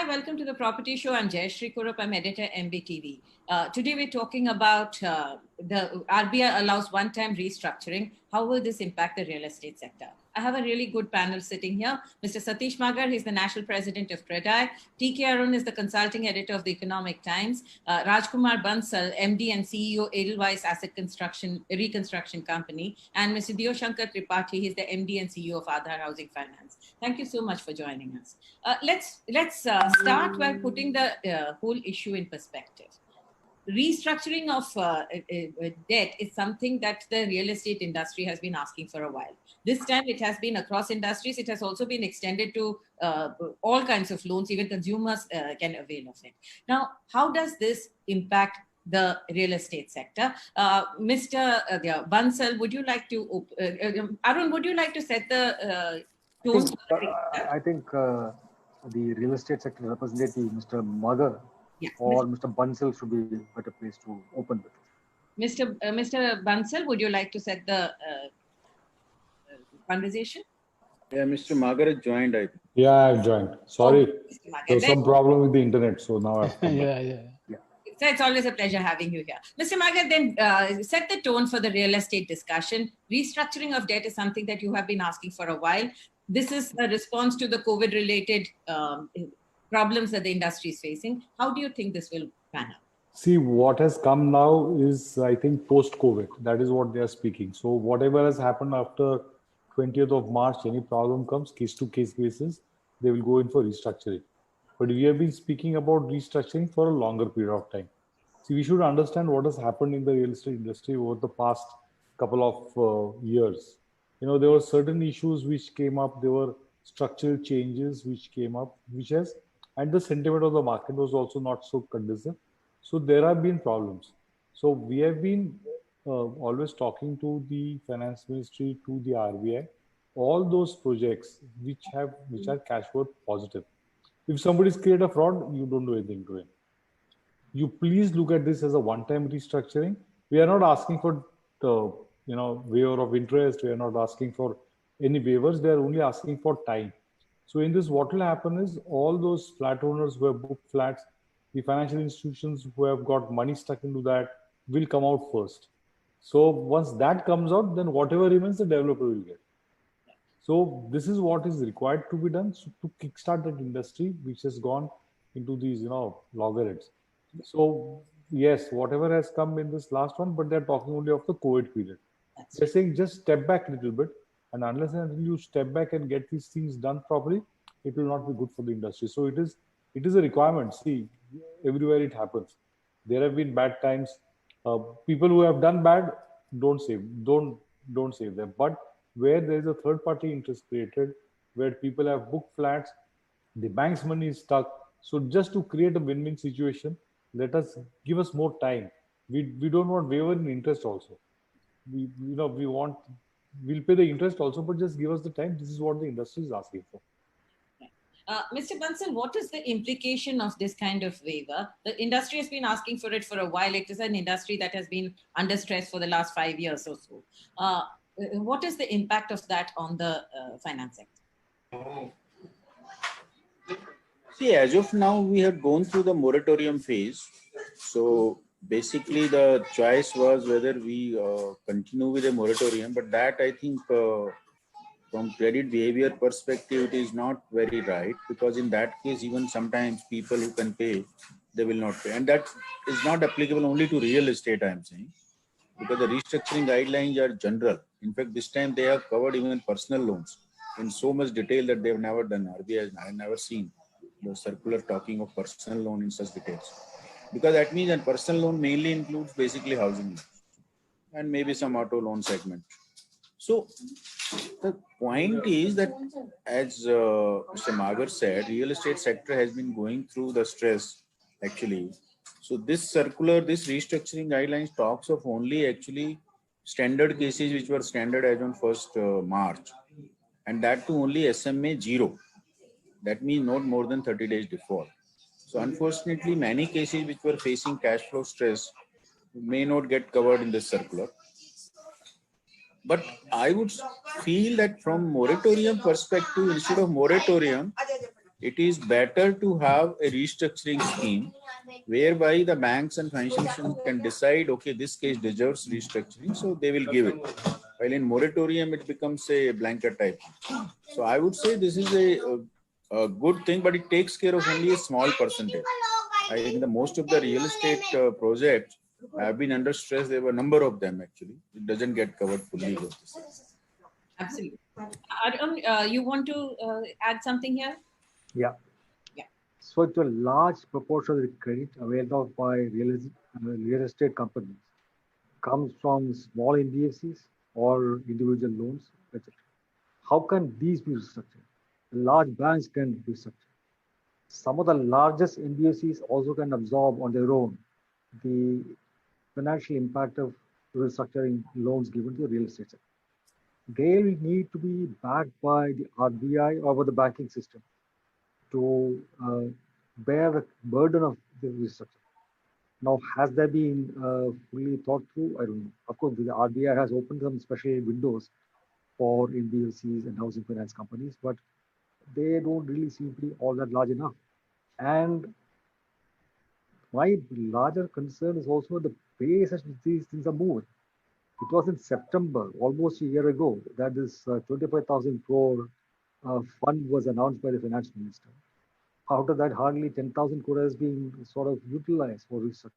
Hi, welcome to the Property Show. I'm Jayashree Kurup. I'm editor MBTV. Today we're talking about the RBI allows one-time restructuring. How will this impact the real estate sector? I have a really good panel sitting here. Mr. Satish Magar, he's the national president of CREDAI. T.K. Arun is the consulting editor of the Economic Times. Rajkumar Bansal, MD and CEO, Edelweiss Asset Reconstruction Company. And Mr. Dio Shankar Tripathi, he's the MD and CEO of Aadhar Housing Finance. Thank you so much for joining us. Let's start by putting the whole issue in perspective. Restructuring of debt is something that the real estate industry has been asking for a while. This time it has been across industries. It has also been extended to all kinds of loans. Even consumers can avail of it. Now, how does this impact the real estate sector? Mr. Bansal, would you like to, Arun, would you like to set the tone? I think the real estate sector representative, Mr. Magar, or Mr. Bansal should be a better place to open with. Mr. Bansal, would you like to set the conversation? Yeah, Mr. Magar has joined, I think. Yeah, I've joined. Sorry, there's some problem with the internet, so now I've come back. So it's always a pleasure having you here. Mr. Magar, then set the tone for the real estate discussion. Restructuring of debt is something that you have been asking for a while. This is a response to the COVID-related problems that the industry is facing. How do you think this will pan out? See, what has come now is, I think, post-COVID. That is what they are speaking. So whatever has happened after 20th of March, any problem comes, case-to-case basis, they will go in for restructuring. But we have been speaking about restructuring for a longer period of time. See, we should understand what has happened in the real estate industry over the past couple of years. You know, there were certain issues which came up. There were structural changes which came up, and the sentiment of the market was also not so conducive. So there have been problems. So we have been always talking to the finance ministry, to the RBI, all those projects which are cash flow positive. If somebody's created a fraud, you don't do anything to it. You please look at this as a one-time restructuring. We are not asking for waiver of interest. We are not asking for any waivers. They are only asking for time. So in this, what will happen is all those flat owners who have booked flats, the financial institutions who have got money stuck into that will come out first. So once that comes out, then whatever remains, the developer will get. So this is what is required to be done to kickstart that industry, which has gone into these, loggerheads. So yes, whatever has come in this last one, but they're talking only of the COVID period. They're saying just step back a little bit. And unless and until you step back and get these things done properly, it will not be good for the industry. So it is a requirement. See, everywhere it happens. There have been bad times. People who have done bad, don't save them. But where there is a third-party interest created, where people have booked flats, the bank's money is stuck. So just to create a win-win situation, give us more time. We don't want waiver in interest also. We'll pay the interest also, but just give us the time. This is what the industry is asking for. Mr. Bansal, what is the implication of this kind of waiver? The industry has been asking for it for a while. It is an industry that has been under stress for the last 5 years or so. What is the impact of that on the finance sector? See, as of now, we have gone through the moratorium phase. So basically, the choice was whether we continue with the moratorium, but that I think from credit behavior perspective, it is not very right, because in that case, even sometimes people who can pay, they will not pay. And that is not applicable only to real estate, I am saying, because the restructuring guidelines are general. In fact, this time they have covered even personal loans in so much detail that they have never done. RBI has never seen the circular talking of personal loan in such details. Because that means that personal loan mainly includes basically housing loans and maybe some auto loan segment. So the point is that, as Mr. Magar said, real estate sector has been going through the stress actually. So this circular, this restructuring guidelines talks of only actually standard cases which were standard as on 1st March, and that to only SMA 0. That means not more than 30 days default. So unfortunately, many cases which were facing cash flow stress may not get covered in this circular. But I would feel that from moratorium perspective, instead of moratorium, it is better to have a restructuring scheme whereby the banks and financial institutions can decide, okay, this case deserves restructuring, so they will give it. While in moratorium, it becomes a blanket type. So I would say this is a good thing, but it takes care of only a small percentage. I think the most of the real estate projects have been under stress. There were a number of them actually. It doesn't get covered fully with this. Absolutely. Arun, you want to add something here? Yeah. So to a large proportion of the credit available by real estate companies comes from small NBFCs or individual loans, etc. How can these be restructured? Large banks can restructure. Some of the largest NBFCs also can absorb on their own the financial impact of restructuring loans given to the real estate sector. They will need to be backed by the RBI or by the banking system to bear the burden of the restructuring. Now, has that been fully thought through? I don't know. Of course, the RBI has opened some special windows for NBFCs and housing finance companies, but they don't really seem to be all that large enough. And my larger concern is also the pace at which these things are moving. It was in September, almost a year ago, that this 25,000 crore fund was announced by the finance minister. Out of that, hardly 10,000 crore has been sort of utilized for restructuring.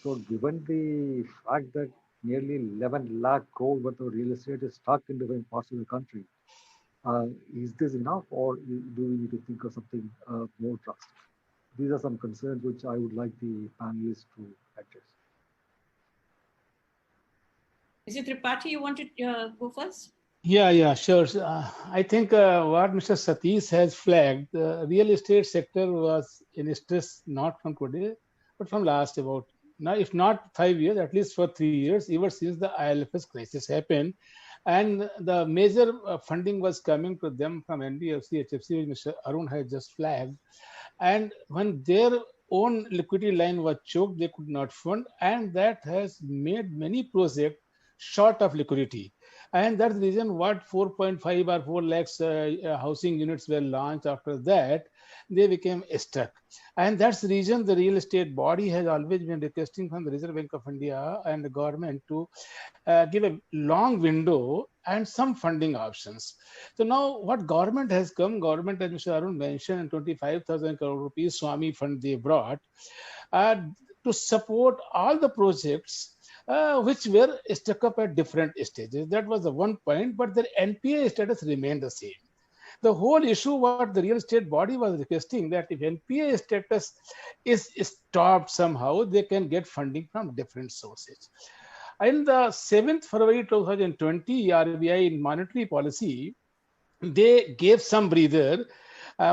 So given the fact that nearly 11 lakh crore worth of real estate is stuck in different parts of the country, is this enough, or do we need to think of something more drastic? These are some concerns which I would like the panelists to address. Mr. Tripathi, you want to go first? Yeah, sure. I think what Mr. Satish has flagged, the real estate sector was in stress not from today, but from last about, now if not 5 years, at least for 3 years, ever since the IL&FS crisis happened. And the major funding was coming to them from NBFC, HFC, which Mr. Arun has just flagged. And when their own liquidity line was choked, they could not fund. And that has made many projects short of liquidity. And that's the reason what 4.5 or 4 lakhs housing units were launched. After that, they became stuck. And that's the reason the real estate body has always been requesting from the Reserve Bank of India and the government to give a long window and some funding options. So now what government has come, government, as Mr. Arun mentioned, 25,000 crore rupees Swami fund they brought to support all the projects which were stuck up at different stages. That was the one point, but their NPA status remained the same. The whole issue what the real estate body was requesting that if NPA status is stopped somehow, they can get funding from different sources. In the 7th February 2020, RBI in monetary policy, they gave some breather,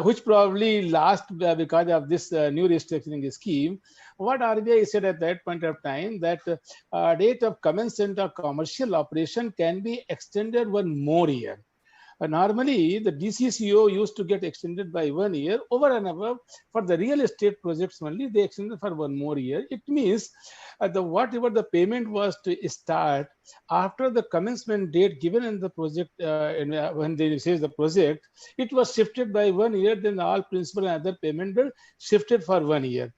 which probably last because of this new restructuring scheme. What RBI said at that point of time that date of commencement of commercial operation can be extended 1 more year. Normally, the DCCO used to get extended by 1 year over and above. For the real estate projects only, they extended for 1 more year. It means whatever the payment was to start after the commencement date given in the project, when they receive the project, it was shifted by 1 year, then all principal and other payment were shifted for 1 year.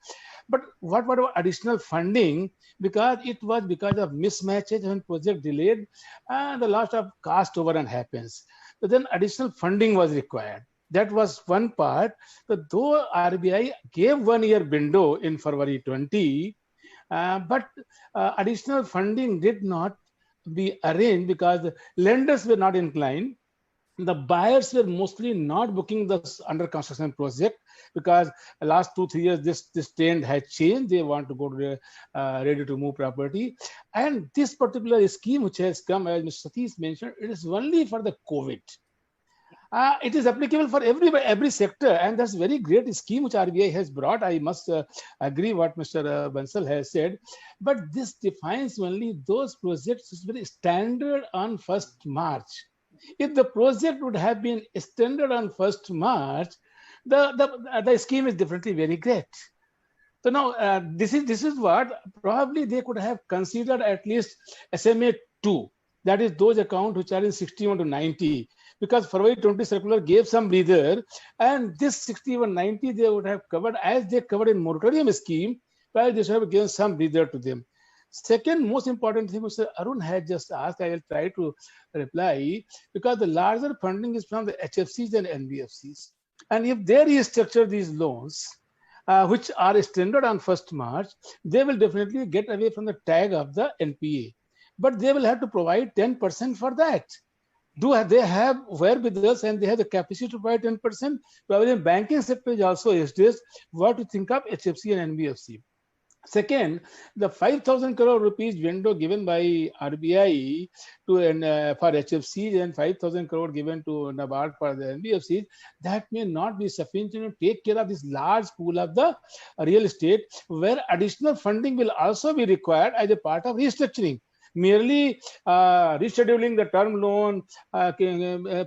But what about additional funding? Because it was because of mismatches when project delayed, and the loss of cost overrun happens. So then additional funding was required. That was one part. But though RBI gave 1 year window in February 20, but additional funding did not be arranged because the lenders were not inclined. The buyers were mostly not booking the under construction project because the last 2-3 years this trend has changed. They want to go to the ready to move property. And this particular scheme which has come, as Mr. Satish mentioned, it is only for the COVID. It is applicable for every sector, and that's a very great scheme which RBI has brought. I must agree what Mr. Bansal has said, but this defines only those projects which were standard on 1st March. If the project would have been extended on 1st March, the scheme is definitely very great. So now this is what probably they could have considered at least SMA 2, that is those accounts which are in 61 to 90, because February 20 circular gave some breather, and this 6190 they would have covered as they covered in moratorium scheme, while they should have given some breather to them. Second most important thing, Mr. Arun had just asked, I will try to reply, because the larger funding is from the HFCs and NBFCs. And if they restructure these loans, which are extended on 1st March, they will definitely get away from the tag of the NPA. But they will have to provide 10% for that. Do they have wherewithal and they have the capacity to provide 10%? Probably in banking sector is also addressed what to think of HFC and NBFC. Second, the 5,000 crore rupees window given by RBI to for HFCs and 5,000 crore given to NABARD for the NBFCs, that may not be sufficient to take care of this large pool of the real estate, where additional funding will also be required as a part of restructuring. Merely rescheduling the term loan,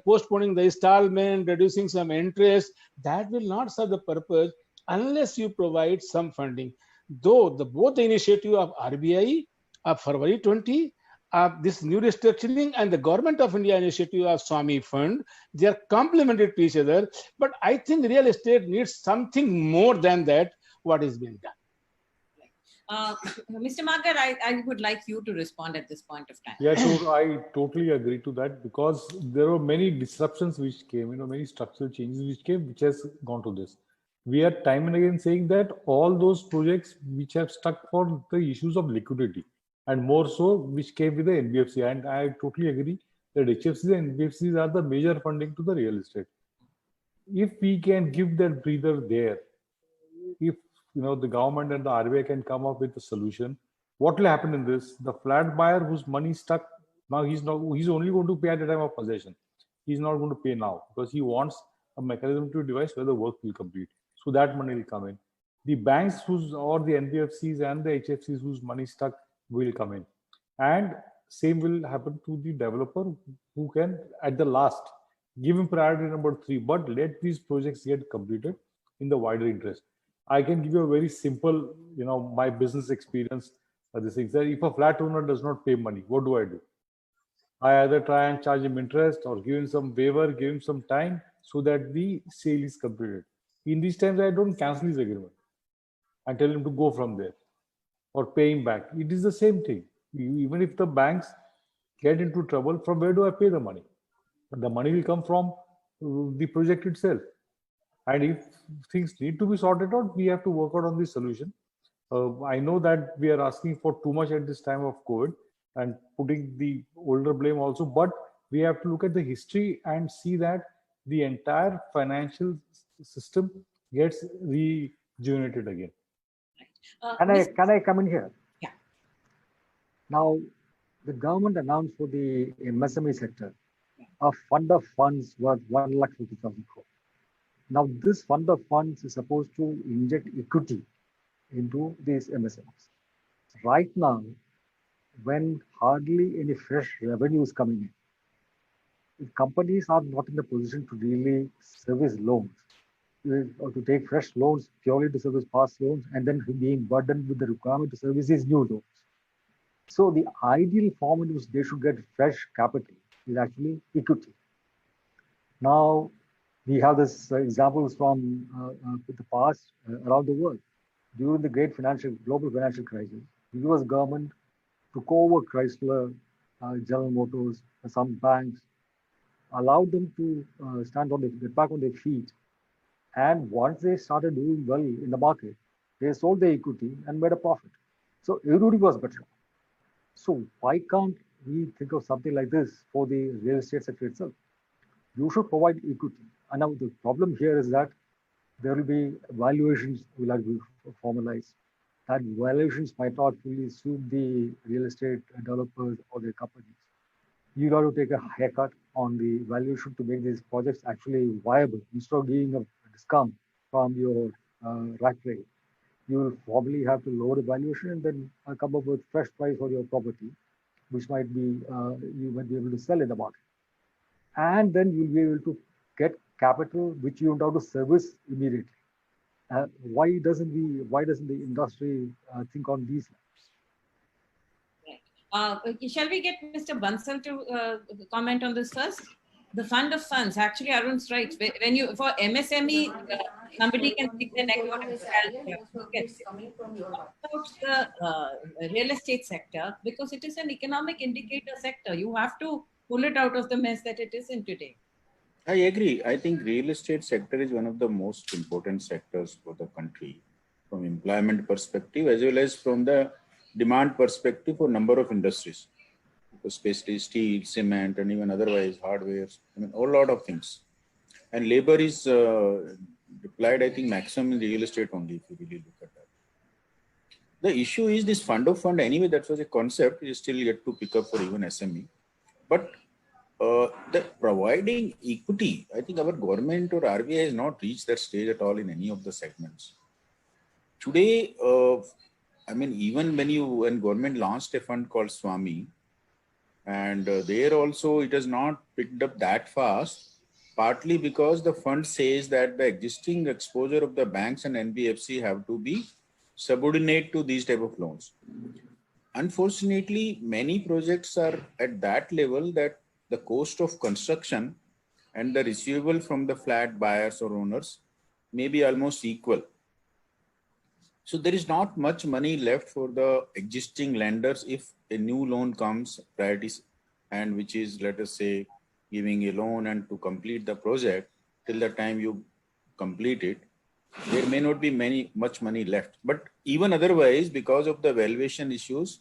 postponing the installment, reducing some interest, that will not serve the purpose unless you provide some funding. Though both the initiative of RBI of February 20, of this new restructuring, and the Government of India initiative of Swami Fund, they are complementary to each other. But I think real estate needs something more than that, what is being done. Mr. Magar, I would like you to respond at this point of time. Yeah, so I totally agree to that, because there were many disruptions which came, many structural changes which came, which has gone to this. We are time and again saying that all those projects which have stuck for the issues of liquidity, and more so which came with the NBFC. And I totally agree that HFCs and NBFCs are the major funding to the real estate. If we can give that breather there, if the government and the RBI can come up with a solution, what will happen in this? The flat buyer whose money is stuck, now he's only going to pay at the time of possession. He's not going to pay now, because he wants a mechanism to devise where the work will complete. So that money will come in. The banks or the NBFCs and the HFCs whose money is stuck will come in. And same will happen to the developer, who can at the last give him priority number 3, but let these projects get completed in the wider interest. I can give you a very simple, my business experience. This is that if a flat owner does not pay money, what do? I either try and charge him interest or give him some waiver, give him some time so that the sale is completed. In these times, I don't cancel his agreement and tell him to go from there or pay him back. It is the same thing. Even if the banks get into trouble, from where do I pay the money? But the money will come from the project itself. And if things need to be sorted out, we have to work out on the solution. I know that we are asking for too much at this time of COVID and putting the older blame also, but we have to look at the history and see that the entire financial system gets rejuvenated again. Can I come in here? Yeah. Now, the government announced for the MSME sector a fund of funds worth 1,50,000 crore. Now, this fund of funds is supposed to inject equity into these MSMEs. Right now, when hardly any fresh revenue is coming in, companies are not in the position to really service loans, or to take fresh loans purely to service past loans, and then being burdened with the requirement to service these new loans. So the ideal form in which they should get fresh capital is actually equity. Now, we have this examples from the past around the world. During the great global financial crisis, the US government took over Chrysler, General Motors, some banks, allowed them to get back on their feet. And once they started doing well in the market, they sold their equity and made a profit. So everybody was better. So why can't we think of something like this for the real estate sector itself? You should provide equity. And now the problem here is that there will be valuations will have to be formalized. That valuations might not fully suit the real estate developers or their companies. You got to take a haircut on the valuation to make these projects actually viable. Instead of giving a discount from your rack rate, you will probably have to lower the valuation and then come up with fresh price for your property, which might be you might be able to sell in the market. And then you'll be able to get capital which you don't have to service immediately. Why doesn't the industry think on these lines? Right. Shall we get Mr. Bansal to comment on this first? the fund of funds, actually, Arun's right. When you, for MSME, somebody can stick their neck out and about the real estate sector, because it is an economic indicator sector. You have to pull it out of the mess that it is in today. I agree. I think real estate sector is one of the most important sectors for the country from employment perspective as well as from the demand perspective for number of industries, especially steel, cement, and even otherwise hardware. I mean, a lot of things. And labor is deployed, I think, maximum in real estate only, if you really look at that. The issue is this fund of fund. Anyway, that was a concept. It is still yet to pick up for even SME. But the providing equity, I think our government or RBI has not reached that stage at all in any of the segments. Today, I mean, even when government launched a fund called Swami, and there also it has not picked up that fast, partly because the fund says that the existing exposure of the banks and NBFC have to be subordinate to these type of loans. Unfortunately, many projects are at that level that the cost of construction and the receivable from the flat buyers or owners may be almost equal. So there is not much money left for the existing lenders if a new loan comes, priorities, and which is, let us say, giving a loan and to complete the project till the time you complete it, there may not be much money left. But even otherwise, because of the valuation issues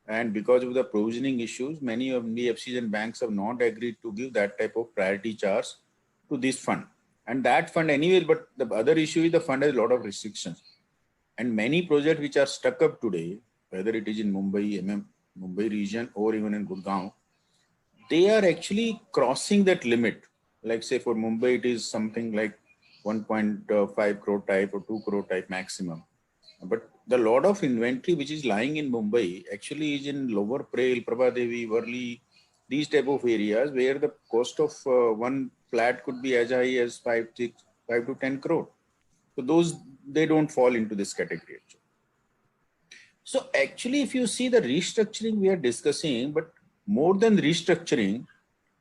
and because of the provisioning issues, many of NBFCs and banks have not agreed to give that type of priority charge to this fund. And that fund anyway, but the other issue is the fund has a lot of restrictions. And many projects which are stuck up today, whether it is in Mumbai region or even in Gurgaon, they are actually crossing that limit. Like say for Mumbai, it is something like 1.5 crore type or 2 crore type maximum. But the lot of inventory which is lying in Mumbai actually is in Lower Parel, Prabhadevi, Worli, these type of areas where the cost of one flat could be as high as 5 to 10 crore. So those, they don't fall into this category. So actually, if you see the restructuring we are discussing, but more than restructuring,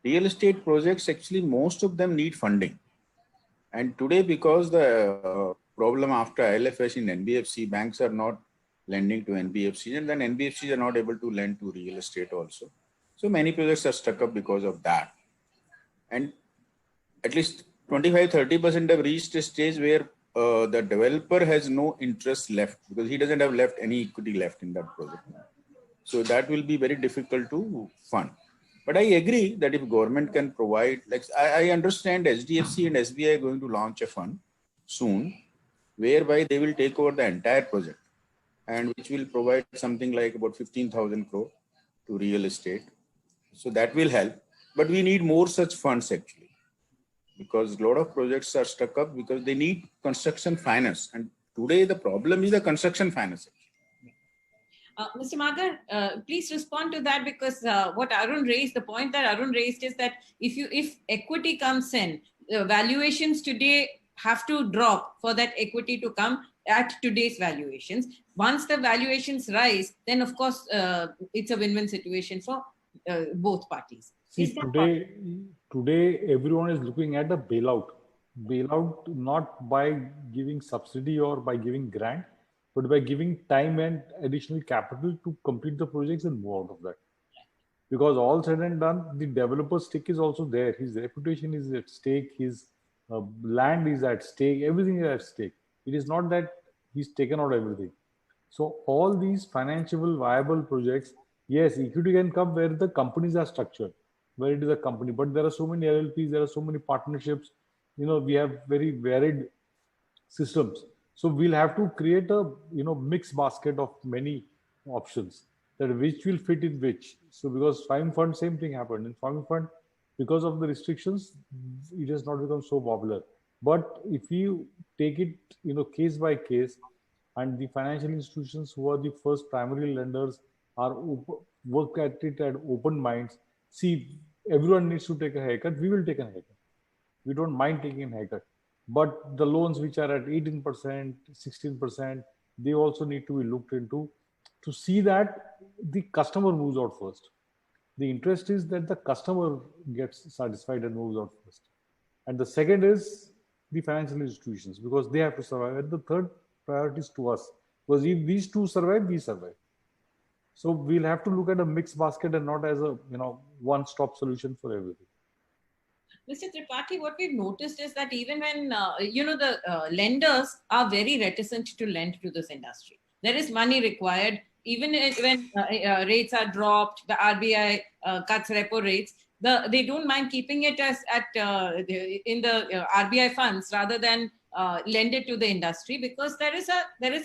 real estate projects, actually most of them need funding. And today, because the problem after ILFS in NBFC, banks are not lending to NBFCs, and then NBFCs are not able to lend to real estate also. So many projects are stuck up because of that. And at least 25-30% have reached a stage where the developer has no interest left because he doesn't have left any equity left in that project. So that will be very difficult to fund. But I agree that if government can provide, like I understand SDFC and SBI are going to launch a fund soon, whereby they will take over the entire project and which will provide something like about 15,000 crore to real estate. So that will help. But we need more such funds actually, because a lot of projects are stuck up because they need construction finance. And today the problem is the construction finance. Mr. Magar, please respond to that, because what Arun raised, the point that Arun raised is that if equity comes in, valuations today have to drop for that equity to come at today's valuations. Once the valuations rise, then of course it's a win-win situation for both parties. See, today everyone is looking at the bailout not by giving subsidy or by giving grant, but by giving time and additional capital to complete the projects and move out of that. Because all said and done, the developer's stake is also there. His reputation is at stake. His land is at stake. Everything is at stake. It is not that he's taken out everything. So all these financial viable projects, yes, equity can come where the companies are structured, where it is a company. But there are so many LLPs, there are so many partnerships. We have very varied systems. So we'll have to create a mixed basket of many options, that which will fit in which. So because Farming Fund, same thing happened. In Farming Fund, because of the restrictions, it has not become so popular. But if you take it case by case, and the financial institutions who are the first primary lenders are work at it at open minds. See, everyone needs to take a haircut. We will take a haircut. We don't mind taking a haircut. But the loans which are at 18%, 16%, they also need to be looked into to see that the customer moves out first. The interest is that the customer gets satisfied and moves out first. And the second is the financial institutions, because they have to survive. And the third priority is to us, because if these two survive, we survive. So we'll have to look at a mixed basket and not as a one-stop solution for everything. Mr. Tripathi, what we've noticed is that even when the lenders are very reticent to lend to this industry, there is money required. Even when rates are dropped, the RBI cuts repo rates, they don't mind keeping it in the RBI funds rather than lend it to the industry, because there is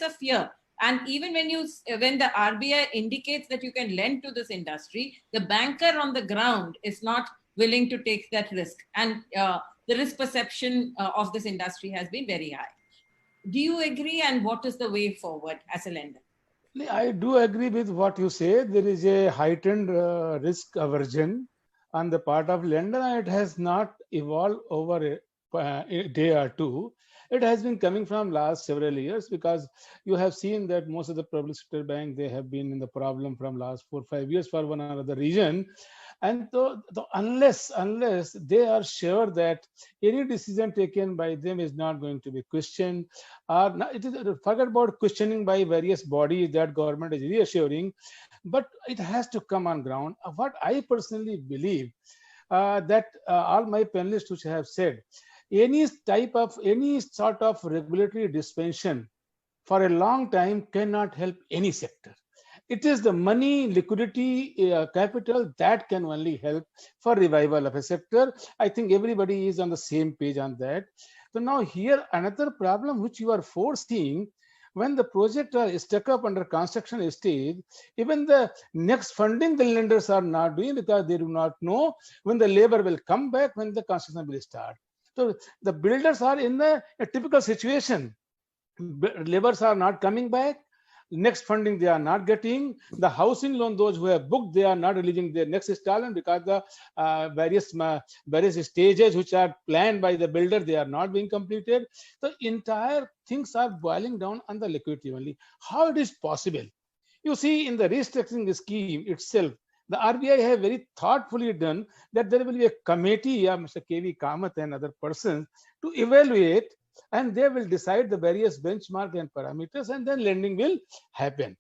a fear. And even when the RBI indicates that you can lend to this industry, the banker on the ground is not willing to take that risk, and the risk perception of this industry has been very high. Do you agree? And what is the way forward as a lender? I do agree with what you say. There is a heightened risk aversion on the part of lender, and it has not evolved over a day or two. It has been coming from last several years, because you have seen that most of the public sector banks, they have been in the problem from last 4 or 5 years for one or another reason. And unless they are sure that any decision taken by them is not going to be questioned, or forget about questioning by various bodies that government is reassuring, but it has to come on ground. What I personally believe, that all my panelists which have said, any sort of regulatory dispensation for a long time cannot help any sector. It is the money, liquidity, capital that can only help for revival of a sector. I think everybody is on the same page on that. So now here another problem which you are foreseeing, when the project are stuck up under construction stage, even the next funding the lenders are not doing, because they do not know when the labor will come back, when the construction will start. So the builders are in a typical situation. Laborers are not coming back. Next funding they are not getting. The housing loan, those who have booked, they are not releasing their next installment, because the various stages which are planned by the builder, they are not being completed. The entire things are boiling down on the liquidity only. How it is possible? You see, in the restructuring scheme itself, the RBI have very thoughtfully done that there will be a committee, Mr. K.V. Kamath and other persons, to evaluate, and they will decide the various benchmark and parameters, and then lending will happen.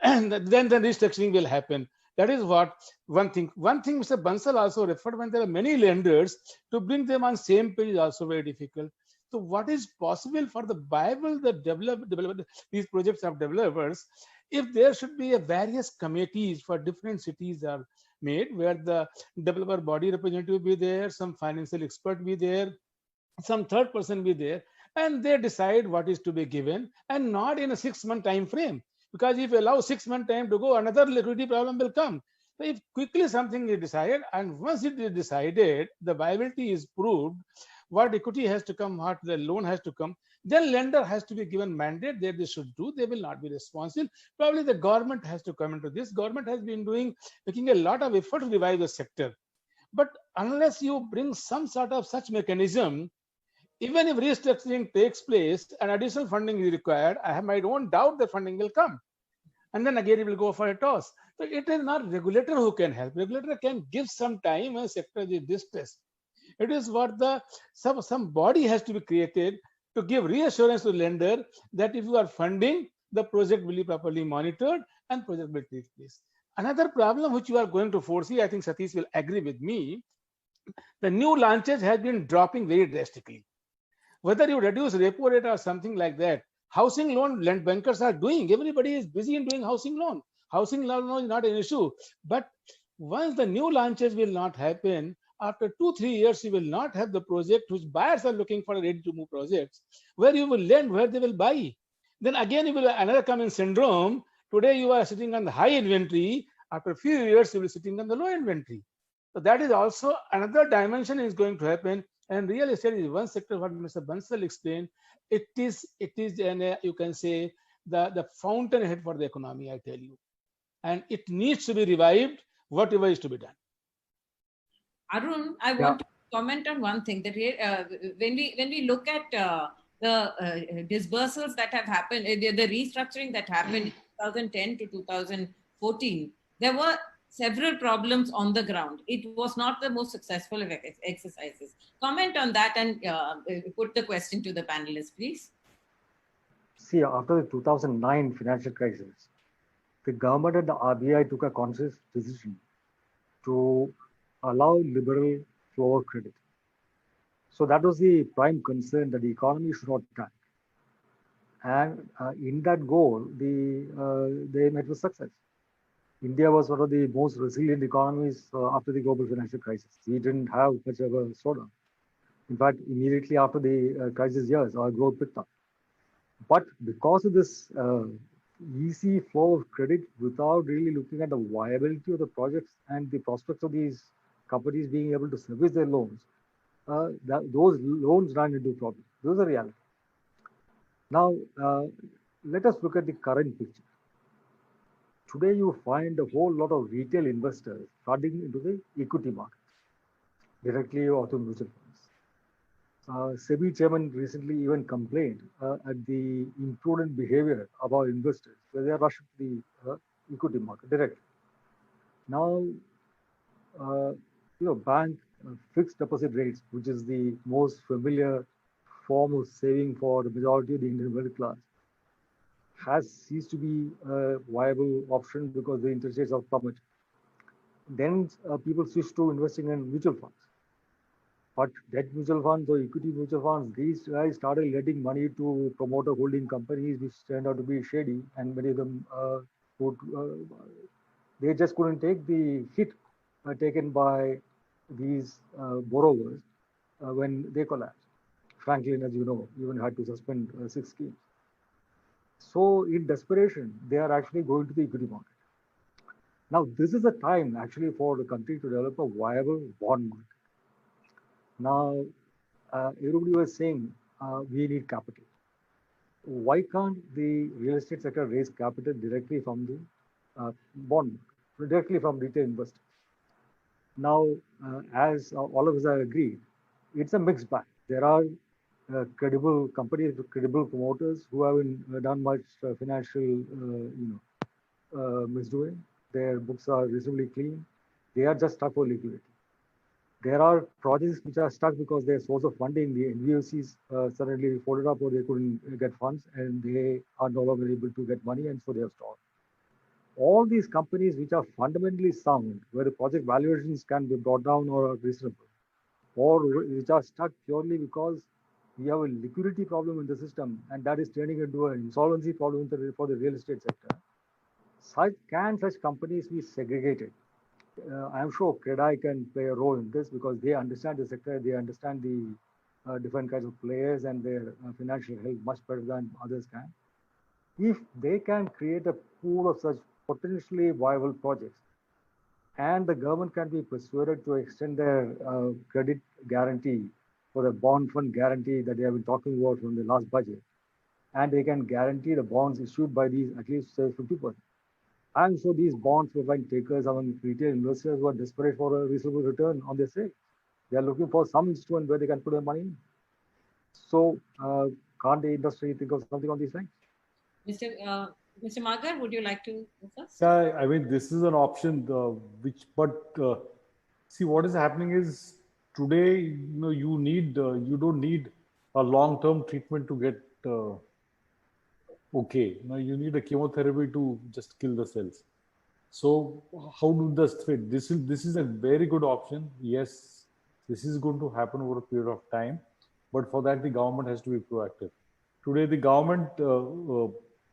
And then the restructuring will happen. That is what one thing. One thing Mr. Bansal also referred, when there are many lenders, to bring them on same page is also very difficult. So what is possible for the viable, the develop these projects of developers, if there should be a various committees for different cities are made, where the developer body representative be there, some financial expert be there, some third person be there, and they decide what is to be given, and not in a 6-month time frame. Because if you allow 6-month time to go, another liquidity problem will come. So if quickly something is decided, and once it is decided, the viability is proved, what equity has to come, what the loan has to come, then lender has to be given mandate that they should do. They will not be responsible. Probably the government has to come into this. Government has been making a lot of effort to revive the sector. But unless you bring some sort of such mechanism, even if restructuring takes place and additional funding is required, I have my own doubt that funding will come. And then again, it will go for a toss. So it is not regulator who can help. Regulator can give some time when sector is distressed. It is what some body has to be created to give reassurance to lender that if you are funding, the project will be properly monitored and project will take place. Another problem which you are going to foresee, I think Satish will agree with me, the new launches have been dropping very drastically. Whether you reduce repo rate or something like that, housing loan bankers are doing. Everybody is busy in doing housing loan. Housing loan is not an issue. But once the new launches will not happen, after 2-3 years, you will not have the project which buyers are looking for ready to move projects, where you will lend, where they will buy. Then again, you will another come in syndrome. Today, you are sitting on the high inventory. After a few years, you will be sitting on the low inventory. So that is also another dimension is going to happen. And real estate is one sector, what Mr. Bansal explained. It is you can say, the fountainhead for the economy, I tell you. And it needs to be revived, whatever is to be done. Arun, I want to comment on one thing, that when we look at the disbursals that have happened, the restructuring that happened in 2010 to 2014, there were several problems on the ground. It was not the most successful of exercises. Comment on that and put the question to the panelists, please. See, after the 2009 financial crisis, the government and the RBI took a conscious decision to allow liberal flow of credit. So that was the prime concern, that the economy should not tank. And in that goal, they met with success. India was one of the most resilient economies after the global financial crisis. We didn't have much of a slowdown. In fact, immediately after the crisis years, our growth picked up. But because of this easy flow of credit, without really looking at the viability of the projects and the prospects of these companies being able to service their loans, those loans ran into problems. Those are reality. Now, let us look at the current picture. Today, you find a whole lot of retail investors flooding into the equity market, directly or through mutual funds. SEBI chairman recently even complained at the imprudent behavior of our investors, where they are rushing to the equity market directly. Now, bank fixed deposit rates, which is the most familiar form of saving for the majority of the Indian middle class, has ceased to be a viable option because the interest rates have plummeted. Then people switched to investing in mutual funds. But debt mutual funds or equity mutual funds, these guys started letting money to promoter holding companies, which turned out to be shady, and many of them they just couldn't take the hit taken by these borrowers when they collapsed. Franklin, as you know, even had to suspend 6 schemes. So in desperation, they are actually going to the equity market. Now, this is a time actually for the country to develop a viable bond market. Now, everybody was saying we need capital. Why can't the real estate sector raise capital directly from the bond market, directly from retail investors? Now, as all of us have agreed, it's a mixed bag. There are credible companies with credible promoters who haven't done much financial, misdoing. Their books are reasonably clean. They are just stuck for liquidity. There are projects which are stuck because their source of funding, the NBFCs, suddenly folded up or they couldn't get funds and they are no longer able to get money, and so they have stalled. All these companies which are fundamentally sound, where the project valuations can be brought down or are reasonable, or which are stuck purely because we have a liquidity problem in the system, and that is turning into an insolvency problem for the real estate sector. Such companies be segregated? I'm sure CREDAI can play a role in this because they understand the sector, they understand the different kinds of players and their financial health much better than others can. If they can create a pool of such potentially viable projects, and the government can be persuaded to extend their credit guarantee for the bond fund guarantee that they have been talking about from the last budget, and they can guarantee the bonds issued by these at least say 50%. I'm sure these bonds will find takers among retail investors who are desperate for a reasonable return on their stake. They are looking for some instrument where they can put their money in. So, can't the industry think of something on these lines? Mr. Magar, would you like to go first? Yeah, I mean, this is an option, see, what is happening is today, you don't need a long-term treatment to get okay. Now you need a chemotherapy to just kill the cells. So how do this fit? This is a very good option. Yes, this is going to happen over a period of time, but for that the government has to be proactive. Today the government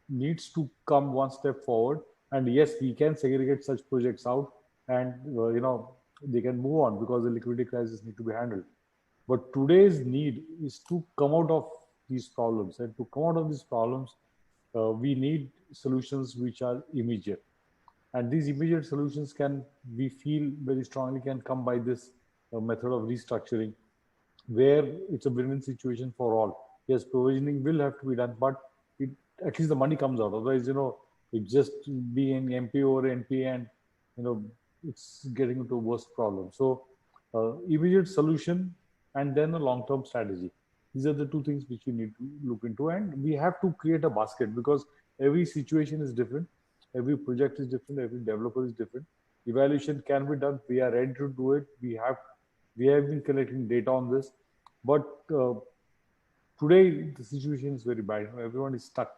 needs to come one step forward, and yes, we can segregate such projects out, and they can move on because the liquidity crisis need to be handled. But today's need is to come out of these problems, and to come out of these problems, we need solutions which are immediate. And these immediate solutions we feel very strongly can come by this method of restructuring, where it's a win-win situation for all. Yes, provisioning will have to be done, but at least the money comes out. Otherwise, it just being NPA or NPA, and it's getting into a worse problem. So immediate solution and then a long-term strategy. These are the two things which we need to look into, and we have to create a basket because every situation is different, every project is different, every developer is different. evaluation can be done. We are ready to do it. We have been collecting data on this, but today the situation is very bad. Everyone is stuck.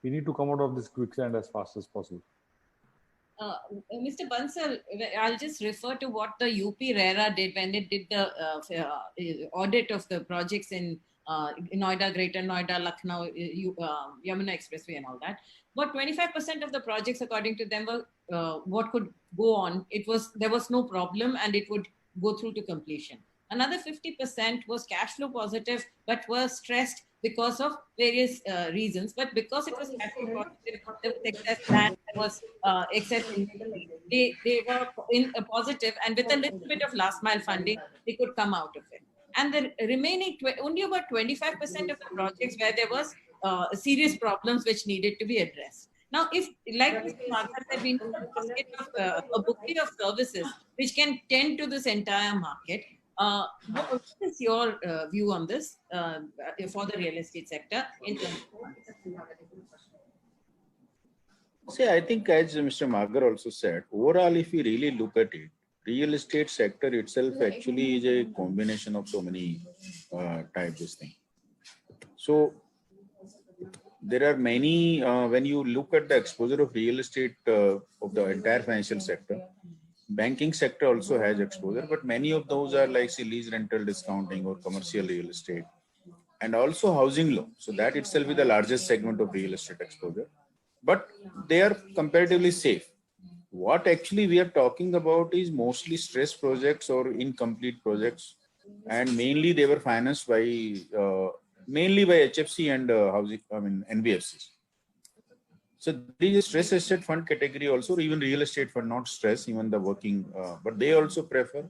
We need to come out of this quicksand as fast as possible. Mr. Bansal, I'll just refer to what the UP RERA did when it did the audit of the projects in Noida, Greater Noida, Lucknow, Yamuna Expressway and all that. But 25% of the projects, according to them, were what could go on. There was no problem and it would go through to completion. Another 50% was cash flow positive, but was stressed because of various reasons. But because it was cash flow positive, there was excess land, there was excess inventory. They were in a positive, and with a little bit of last mile funding, they could come out of it. And the remaining, only about 25% of the projects where there was serious problems which needed to be addressed. Now, if, like Mr. Martha said, we need a bouquet of services which can tend to this entire market, what is your view on this for the real estate sector? See, I think as Mr. Magar also said, overall, if we really look at it, real estate sector itself actually is a combination of so many types of things. So there are many, when you look at the exposure of real estate of the entire financial sector, banking sector also has exposure, but many of those are like say lease rental discounting or commercial real estate, and also housing loan. So that itself is the largest segment of real estate exposure, but they are comparatively safe. What actually we are talking about is mostly stress projects or incomplete projects, and mainly they were financed by mainly by HFC and NBFCs. So there is a stress asset fund category also, or even real estate fund, not stress, even the working, but they also prefer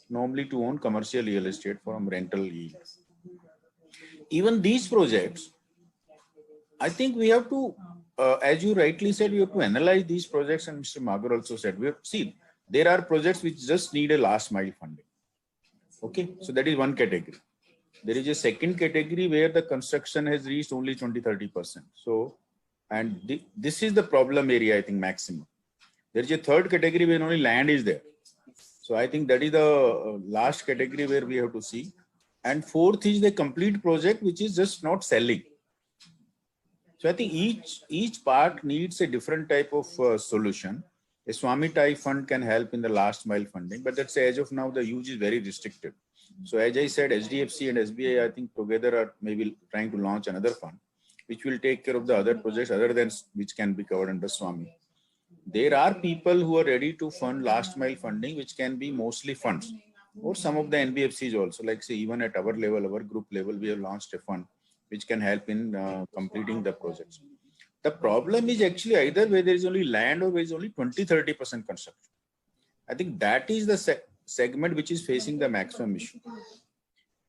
normally to own commercial real estate from rental yield. Even these projects, I think we have to, as you rightly said, we have to analyze these projects, and Mr. Magar also said, we have seen there are projects which just need a last mile funding. Okay, so that is one category. There is a second category where the construction has reached only 20-30%. So, and this is the problem area, I think, maximum. There is a third category where only land is there. So I think that is the last category where we have to see. And fourth is the complete project, which is just not selling. So I think each part needs a different type of solution. A Swami type fund can help in the last mile funding, but that's as of now, the use is very restricted. So as I said, HDFC and SBI, I think together are maybe trying to launch another fund, which will take care of the other projects other than which can be covered under Swami. There are people who are ready to fund last mile funding, which can be mostly funds, or some of the NBFCs also, like say even at our level, our group level, we have launched a fund which can help in completing the projects. The problem is actually either where there is only land or where there is only 20-30% construction. I think that is the segment which is facing the maximum issue.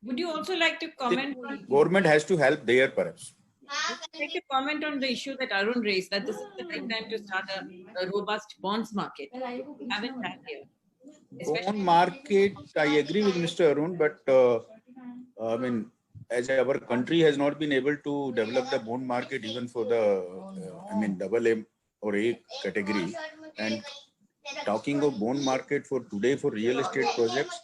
Would you also like to comment? Government has to help there perhaps. I'd like to comment on the issue that Arun raised, that this is the right time to start a robust bonds market. We haven't had here. Bond market, I agree with Mr. Arun, but I mean, as our country has not been able to develop the bond market even for the, AA or A category, and talking of bond market for today for real estate projects,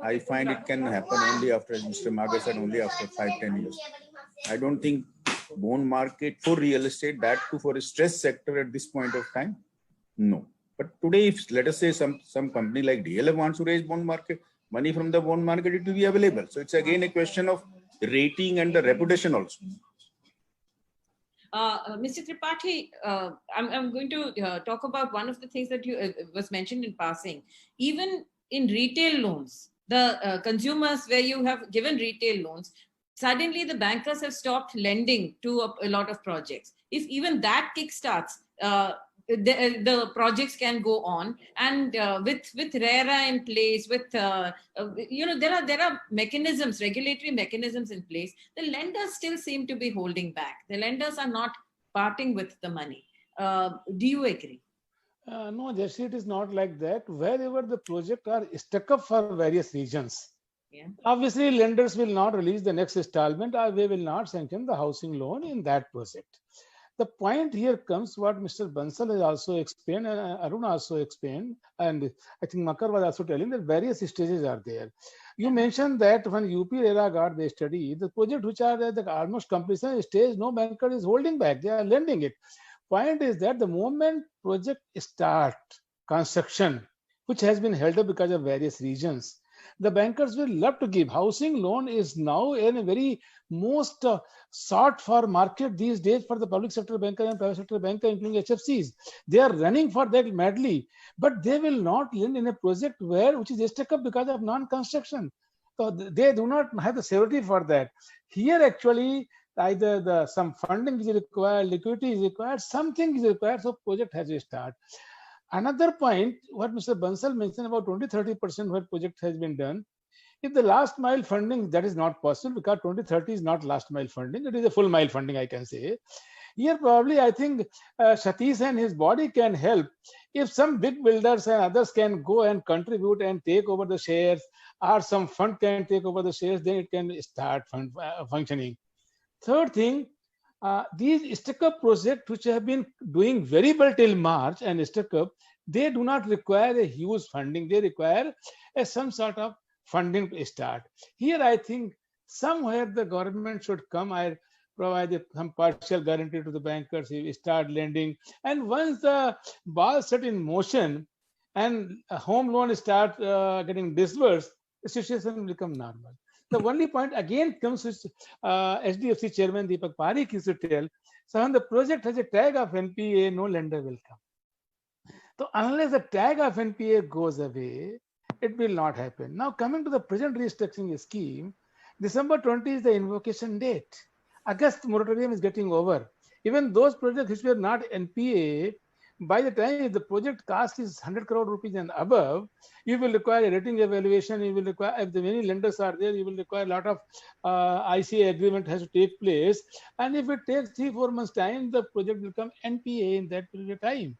I find it can happen only after, as Mr. Magar said, only after 5-10 years. I don't think bond market for real estate, that too for a stress sector at this point of time, no. But today, if let us say some company like DLF wants to raise bond market, money from the bond market, it will be available. So it's again a question of rating and the reputation also. Mr. Tripathi, I'm going to talk about one of the things that you was mentioned in passing. Even in retail loans, the consumers where you have given retail loans, suddenly the bankers have stopped lending to a lot of projects. If even that kickstarts, the projects can go on, and with RERA in place, with there are mechanisms, regulatory mechanisms in place. The lenders still seem to be holding back. The lenders are not parting with the money. Do you agree? No, Jesse, it is not like that. Wherever the project are stuck up for various reasons, obviously lenders will not release the next installment, or they will not sanction the housing loan in that project. The point here comes what Mr. Bansal has also explained, and Arun also explained, and I think Makar was also telling that various stages are there. You mentioned that when UP RERA got the study, the project which are at the almost completion stage, no banker is holding back, they are lending it. Point is that the moment project start construction, which has been held up because of various reasons, the bankers will love to give. Housing loan is now in a very most sought for market these days for the public sector banker and private sector banker, including HFCs. They are running for that madly, but they will not lend in a project which is stuck up because of non-construction. So they do not have the security for that. Here actually either some funding is required, liquidity is required, something is required, so project has to start. Another point, what Mr. Bansal mentioned about 20-30% where project has been done. If the last mile funding, that is not possible because 20-30 is not last mile funding, it is a full mile funding, I can say. Here probably I think Satish and his body can help. If some big builders and others can go and contribute and take over the shares, or some fund can take over the shares, then it can start functioning. Third thing, these stuck-up projects which have been doing very well till March and stuck up, they do not require a huge funding. They require some sort of funding to start. Here, I think somewhere the government should come and provide some partial guarantee to the bankers, start lending. And once the ball set in motion and a home loan start getting disbursed, the situation will become normal. The only point again comes with HDFC Chairman Deepak Parekh used to tell, so when the project has a tag of NPA, no lender will come. So unless the tag of NPA goes away, it will not happen. Now coming to the present restructuring scheme, December 20 is the invocation date. August moratorium is getting over. Even those projects which were not NPA, by the time the project cost is 100 crore rupees and above, you will require a rating evaluation, you will require, if the many lenders are there, you will require a lot of ICA agreement has to take place. And if it takes 3-4 months time, the project will become NPA in that period of time.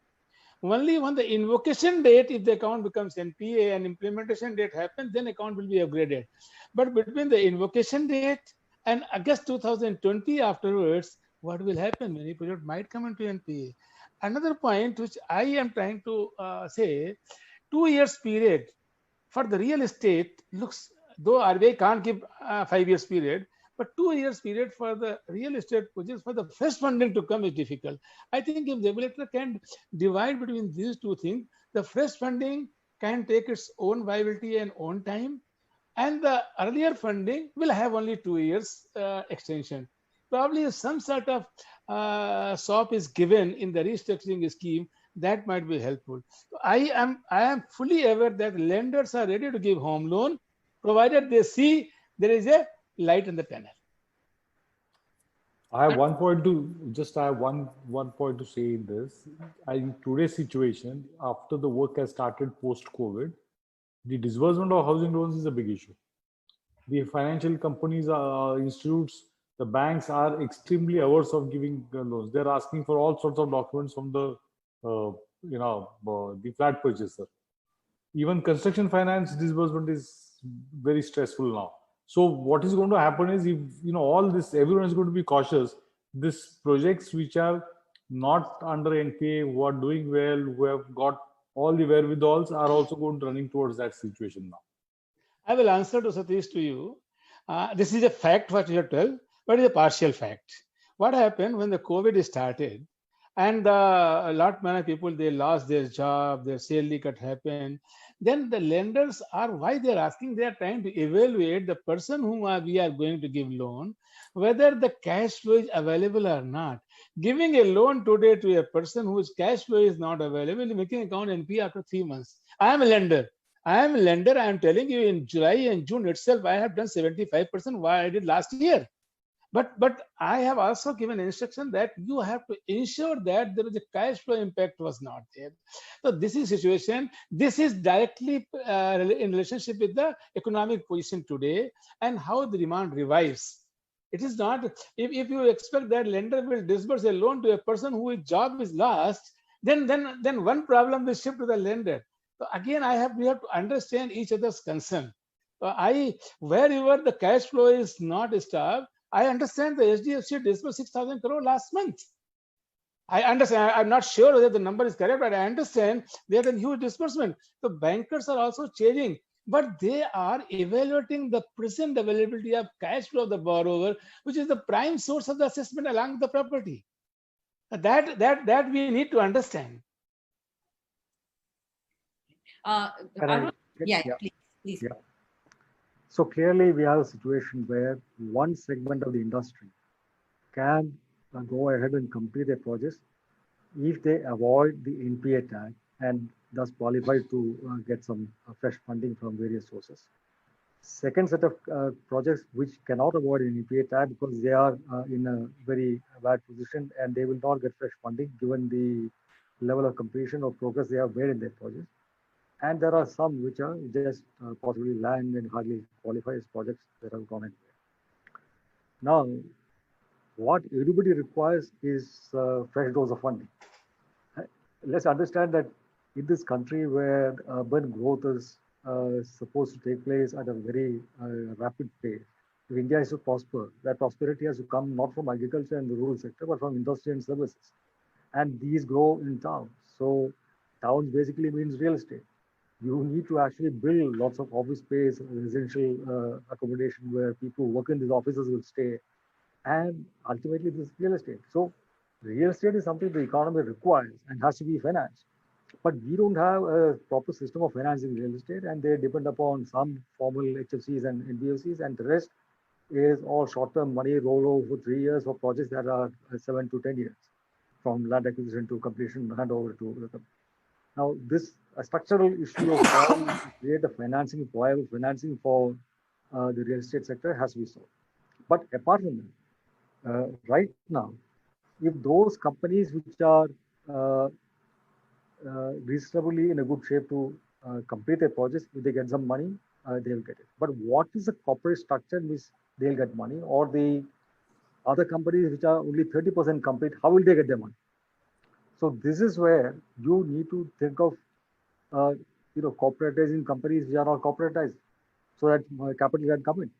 Only when the invocation date, if the account becomes NPA and implementation date happens, then account will be upgraded. But between the invocation date and August 2020 afterwards, what will happen? Many projects might come into NPA. Another point which I am trying to say, 2 years period for the real estate looks, though RBI can't give 5 years period, but 2 years period for the real estate projects for the fresh funding to come is difficult. I think if the regulator can divide between these two things, the fresh funding can take its own viability and own time, and the earlier funding will have only 2 years extension. Probably if some sort of SOP is given in the restructuring scheme, that might be helpful. I am fully aware that lenders are ready to give home loan, provided they see there is a light in the tunnel. I have one point to say in this. In today's situation, after the work has started post-COVID, the disbursement of housing loans is a big issue. The financial companies, institutes, the banks are extremely averse of giving loans. They're asking for all sorts of documents from the the flat purchaser. Even construction finance disbursement is very stressful now. So what is going to happen is, if all this, everyone is going to be cautious. These projects which are not under NPA, who are doing well, who have got all the wherewithals, are also going to running towards that situation now. I will answer to Satish to you. This is a fact what you have told, but it's a partial fact. What happened when the COVID started, and a lot many people, they lost their job, their salary cut happened. Then the lenders are, why they are asking, they are trying to evaluate the person whom we are going to give loan, whether the cash flow is available or not. Giving a loan today to a person whose cash flow is not available, making account NPA after 3 months. I am a lender. I am telling you, in July and June itself, I have done 75% what I did last year. But I have also given instruction that you have to ensure that there is a cash flow impact was not there. So this is situation. This is directly in relationship with the economic position today and how the demand revives. It is not, if you expect that lender will disburse a loan to a person whose job is lost, then one problem will shift to the lender. So again, we have to understand each other's concern. Wherever the cash flow is not starved, I understand the HDFC disbursed 6,000 crore last month. I understand. I'm not sure whether the number is correct, but I understand there's a huge disbursement. The bankers are also changing, but they are evaluating the present availability of cash flow of the borrower, which is the prime source of the assessment along with the property. That we need to understand. Arun, yeah, Yeah. please. Yeah. So clearly, we have a situation where one segment of the industry can go ahead and complete their projects if they avoid the NPA tag and thus qualify to get some fresh funding from various sources. Second set of projects which cannot avoid an NPA tag because they are in a very bad position and they will not get fresh funding given the level of completion or progress they have made in their projects. And there are some which are just possibly land and hardly qualify as projects that have gone anywhere. Now, what everybody requires is fresh dose of funding. Let's understand that in this country where urban growth is supposed to take place at a very rapid pace, if India is to prosper, that prosperity has to come not from agriculture and the rural sector, but from industry and services. And these grow in towns. So towns basically means real estate. You need to actually build lots of office space, residential accommodation where people who work in these offices will stay. And ultimately, this is real estate. So real estate is something the economy requires and has to be financed. But we don't have a proper system of financing real estate, and they depend upon some formal HFCs and NBFCs, and the rest is all short-term money roll over for 3 years for projects that are 7 to 10 years, from land acquisition to completion, handover to the company. Now, this structural issue of how to create a financing, viable financing for the real estate sector has to be solved. But apart from that, right now, if those companies which are reasonably in a good shape to complete their projects, if they get some money, they'll get it. But what is the corporate structure in which they'll get money, or the other companies which are only 30% complete, how will they get their money? So this is where you need to think of, corporatizing companies which are not corporatized, so that capital can come in.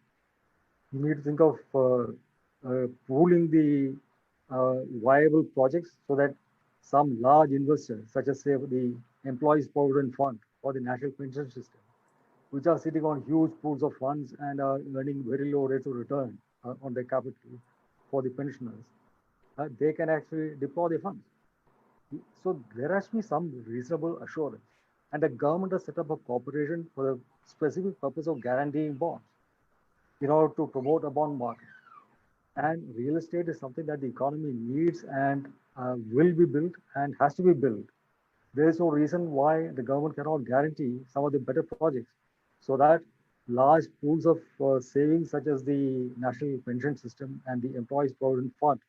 You need to think of pooling the viable projects so that some large investors, such as say the Employees Provident Fund or the National Pension System, which are sitting on huge pools of funds and are earning very low rates of return on their capital for the pensioners, they can actually deploy the funds. So there has to be some reasonable assurance. And the government has set up a corporation for the specific purpose of guaranteeing bonds in order to promote a bond market. And real estate is something that the economy needs and will be built and has to be built. There is no reason why the government cannot guarantee some of the better projects so that large pools of savings such as the National Pension System and the Employees Provident Fund,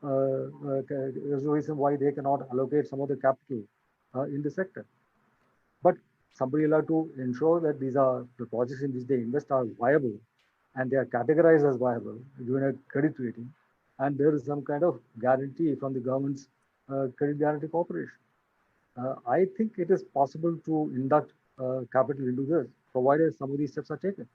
there's no reason why they cannot allocate some of the capital in the sector. But somebody will have to ensure that these are the projects in which they invest are viable and they are categorized as viable, given a credit rating, and there is some kind of guarantee from the government's credit guarantee corporation. I think it is possible to induct capital into this, provided some of these steps are taken.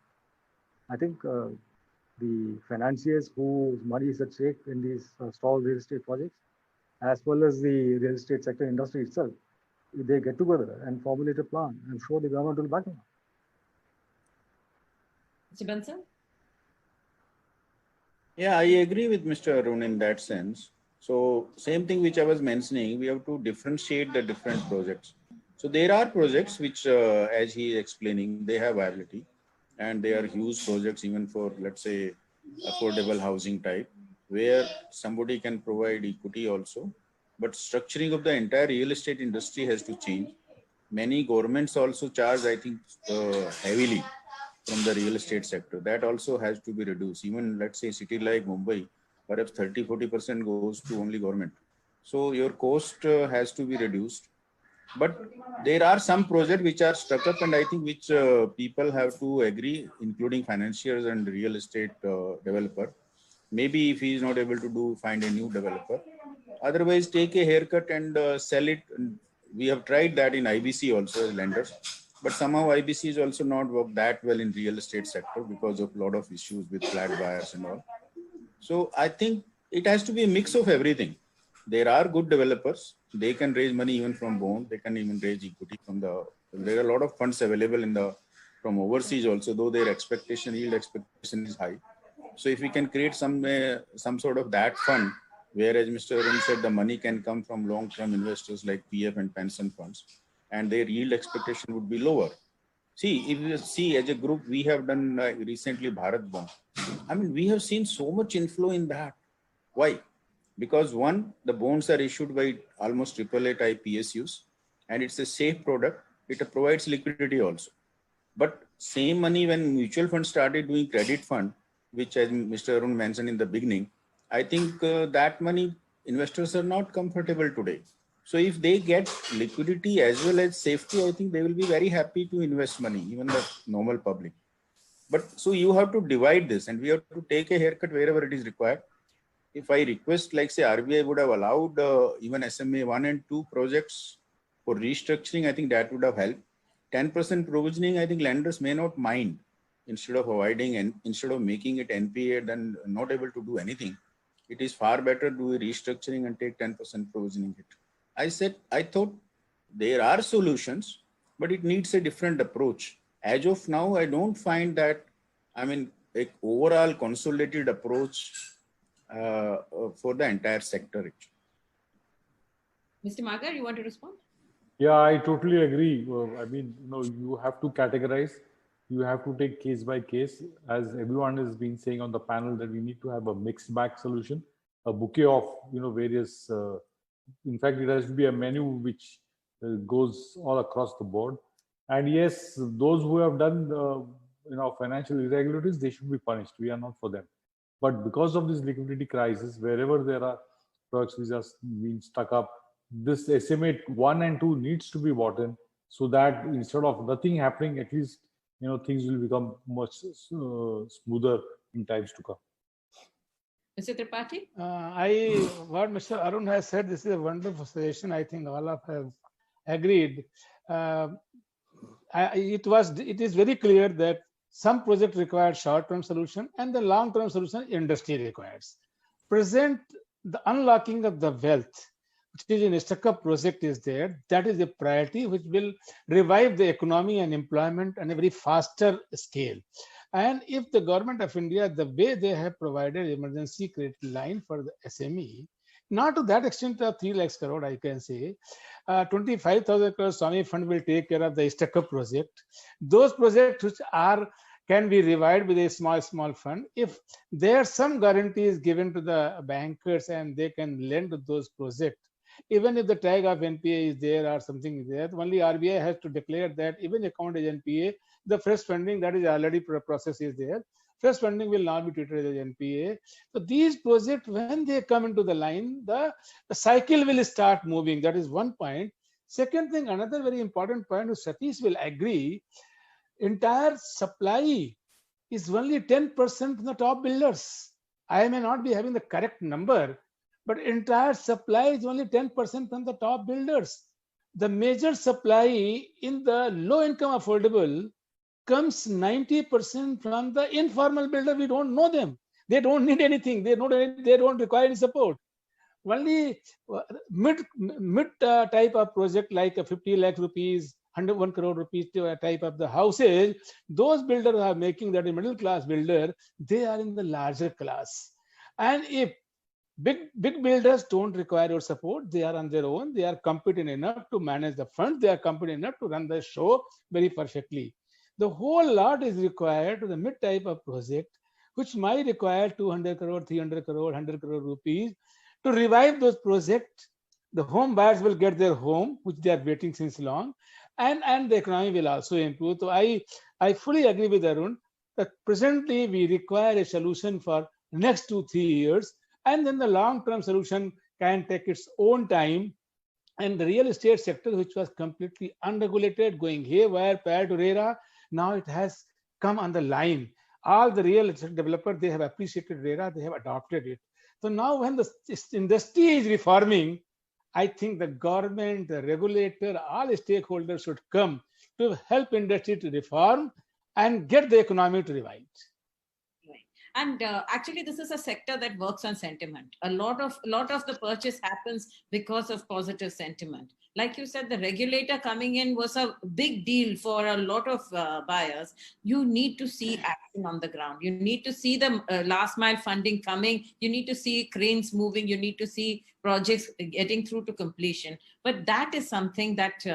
I think the financiers whose money is at stake in these stalled real estate projects, as well as the real estate sector industry itself, if they get together and formulate a plan, I'm sure the government will back them up. Mr. Bansal? Yeah, I agree with Mr. Arun in that sense. So same thing which I was mentioning, we have to differentiate the different projects. So there are projects which, as he is explaining, they have viability and they are huge projects even for, let's say, affordable housing type, where somebody can provide equity also. But structuring of the entire real estate industry has to change. Many governments also charge, I think, heavily from the real estate sector. That also has to be reduced. Even let's say city like Mumbai, perhaps 30-40% goes to only government. So your cost has to be reduced. But there are some projects which are stuck up, and I think which people have to agree, including financiers and real estate developer. Maybe if he is not able to find a new developer. Otherwise, take a haircut and sell it. We have tried that in IBC also as lenders. But somehow IBC is also not worked that well in real estate sector because of a lot of issues with flat buyers and all. So I think it has to be a mix of everything. there are good developers. They can raise money even from bond. They can even raise equity from the. There are a lot of funds available from overseas also, though their yield expectation is high. So if we can create some sort of that fund, whereas Mr. Arun said the money can come from long-term investors like PF and pension funds, and their yield expectation would be lower. See, if you see as a group, we have done recently Bharat Bond. I mean, we have seen so much inflow in that. Why? Because one, the bonds are issued by almost AAA type PSUs, and it's a safe product. It provides liquidity also. But same money when mutual funds started doing credit fund, which as Mr. Arun mentioned in the beginning, I think that money investors are not comfortable today. So if they get liquidity as well as safety, I think they will be very happy to invest money, even the normal public. But so you have to divide this, and we have to take a haircut wherever it is required. If I request, like say RBI would have allowed even SMA 1 and 2 projects for restructuring, I think that would have helped. 10% provisioning, I think lenders may not mind, instead of avoiding and instead of making it NPA, then not able to do anything. It is far better to do a restructuring and take 10% provisioning hit. I thought there are solutions, but it needs a different approach. As of now, I don't find that, I mean, an overall consolidated approach for the entire sector. Mr. Magar, you want to respond? Yeah, I totally agree. I mean, you have to categorize. You have to take case by case, as everyone has been saying on the panel, that we need to have a mixed bag solution, a bouquet of various. In fact, it has to be a menu which goes all across the board. And yes, those who have done financial irregularities, they should be punished. We are not for them. But because of this liquidity crisis, wherever there are products which are being stuck up, this SMA 1 and 2 needs to be bought in, so that instead of nothing happening, at least things will become much smoother in times to come. Mr. Tripathi? What Mr. Arun has said, this is a wonderful suggestion. I think all of us have agreed. It is very clear that some project requires short-term solution and the long-term solution industry requires. Present, the unlocking of the wealth, which is in a stuck-up project, is there. That is a priority which will revive the economy and employment on a very faster scale. And if the government of India, the way they have provided emergency credit line for the SME, not to that extent of 3 lakhs crore, I can say, 25,000 crore Swami Fund will take care of the stuck-up project. Those projects which can be revived with a small fund. If there are some guarantees given to the bankers and they can lend to those projects, even if the tag of NPA is there or something is there, only RBI has to declare that even account is NPA, the fresh funding that is already process is there. Fresh funding will not be treated as NPA. So these projects, when they come into the line, the cycle will start moving. That is one point. Second thing, another very important point, Satish will agree, entire supply is only 10% from the top builders. I may not be having the correct number, but entire supply is only 10% from the top builders. The major supply in the low income affordable comes 90% from the informal builder. We don't know them. They don't need anything. They don't require any support. Only mid type of project like a 50 lakh rupees, 101 crore rupees type of the houses, those builders are making that a middle class builder, they are in the larger class. And if big builders don't require your support, they are on their own, they are competent enough to manage the fund, they are competent enough to run the show very perfectly. The whole lot is required to the mid type of project, which might require 200 crore, 300 crore, 100 crore rupees. To revive those projects, the home buyers will get their home, which they are waiting since long, and the economy will also improve. So I fully agree with Arun that presently we require a solution for next 2-3 years, and then the long-term solution can take its own time. And the real estate sector, which was completely unregulated, going haywire prior to RERA, now it has come on the line. All the real estate developers, they have appreciated RERA, they have adopted it. So now when the industry is reforming, I think the government, the regulator, all stakeholders should come to help industry to reform and get the economy to revive. And actually, this is a sector that works on sentiment. A lot of the purchase happens because of positive sentiment. Like you said, the regulator coming in was a big deal for a lot of buyers. You need to see action on the ground. You need to see the last mile funding coming. You need to see cranes moving. You need to see projects getting through to completion. But that is something that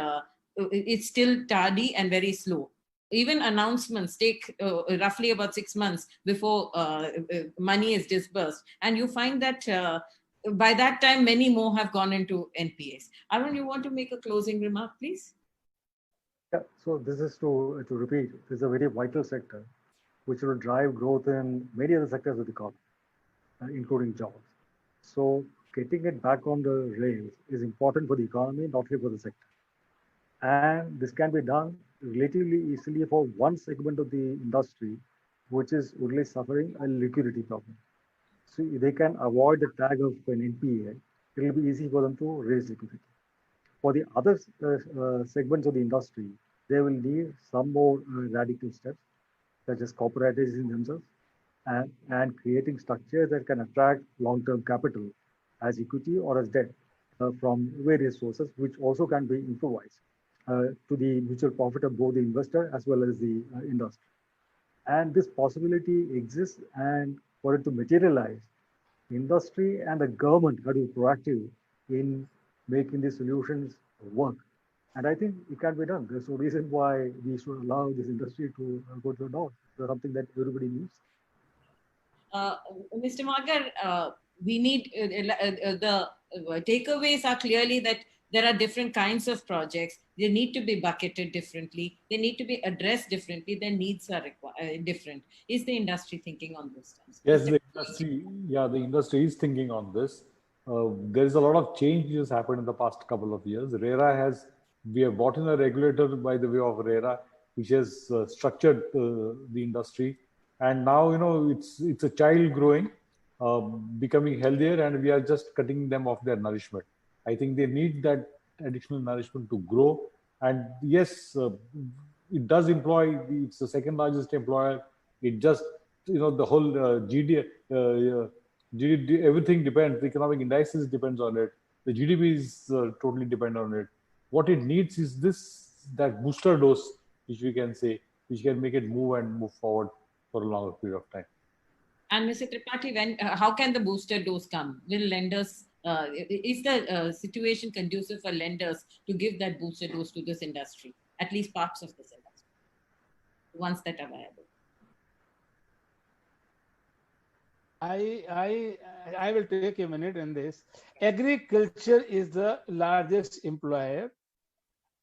it's still tardy and very slow. Even announcements take roughly about 6 months before money is disbursed. And you find that by that time, many more have gone into NPAs. Arun, you want to make a closing remark, please? Yeah, so this is to repeat, this is a very vital sector, which will drive growth in many other sectors of the economy, including jobs. So getting it back on the rails is important for the economy, not only for the sector. And this can be done relatively easily for one segment of the industry, which is only suffering a liquidity problem. So if they can avoid the tag of an NPA, it will be easy for them to raise liquidity. For the other segments of the industry, they will need some more radical steps, such as corporatizing themselves and creating structures that can attract long-term capital as equity or as debt from various sources, which also can be improvised to the mutual profit of both the investor as well as the industry. And this possibility exists, and for it to materialize, industry and the government have to be proactive in making these solutions work. And I think it can be done. There's no reason why we should allow this industry to go to the north. It's something that everybody needs. Mr. Magar, we need the takeaways are clearly that there are different kinds of projects. They need to be bucketed differently. They need to be addressed differently. Their needs are different. Is the industry thinking on those terms? Yes, the industry is thinking on this. There is a lot of change which has happened in the past couple of years. We have brought in a regulator by the way of RERA, which has structured the industry. And now, it's a child growing, becoming healthier, and we are just cutting them off their nourishment. I think they need that additional nourishment to grow. And yes, it does employ, it's the second largest employer. It just, the whole GDP, everything depends. The economic indices depends on it. The GDP is totally dependent on it. What it needs is that booster dose, which we can say, which can make it move forward for a longer period of time. And Mr. Tripathi, how can the booster dose come? Will lenders, is the situation conducive for lenders to give that booster dose to this industry, at least parts of this industry, ones that are viable? I will take a minute in this. Agriculture is the largest employer.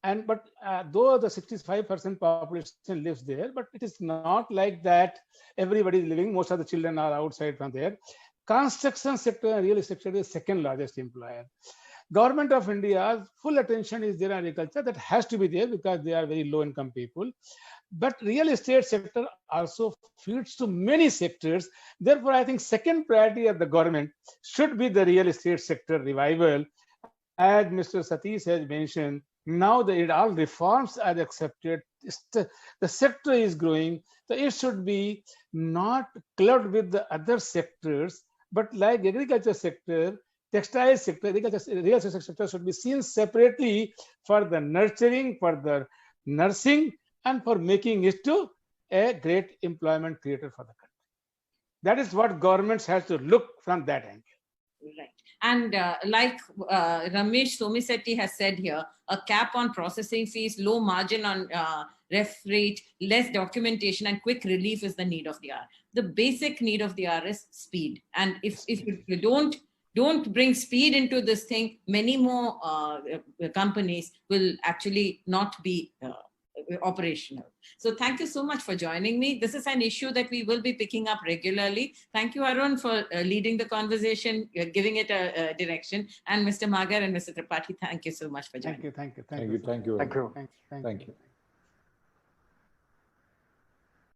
But though the 65% population lives there, but it is not like that everybody is living. Most of the children are outside from there. Construction sector and real estate sector is the second largest employer. Government of India's full attention is there on agriculture. That has to be there because they are very low income people. But real estate sector also feeds to many sectors. Therefore, I think second priority of the government should be the real estate sector revival. As Mr. Satish has mentioned, now that all reforms are accepted, the sector is growing, so it should be not clubbed with the other sectors, but like agriculture sector, textile sector, real estate sector should be seen separately for the nurturing, for the nursing, and for making it to a great employment creator for the country. That is what governments have to look from that angle. Right. And like Ramesh Somisetti has said here, a cap on processing fees, low margin on ref rate, less documentation, and quick relief is the need of the hour. The basic need of the hour is speed. And if you don't bring speed into this thing, many more companies will actually not be operational. So thank you so much for joining me. This is an issue that we will be picking up regularly. Thank you, Arun, for leading the conversation, giving it a direction. And Mr. Magar and Mr. Tripathi, thank you so much for joining. Thank you. Thank you.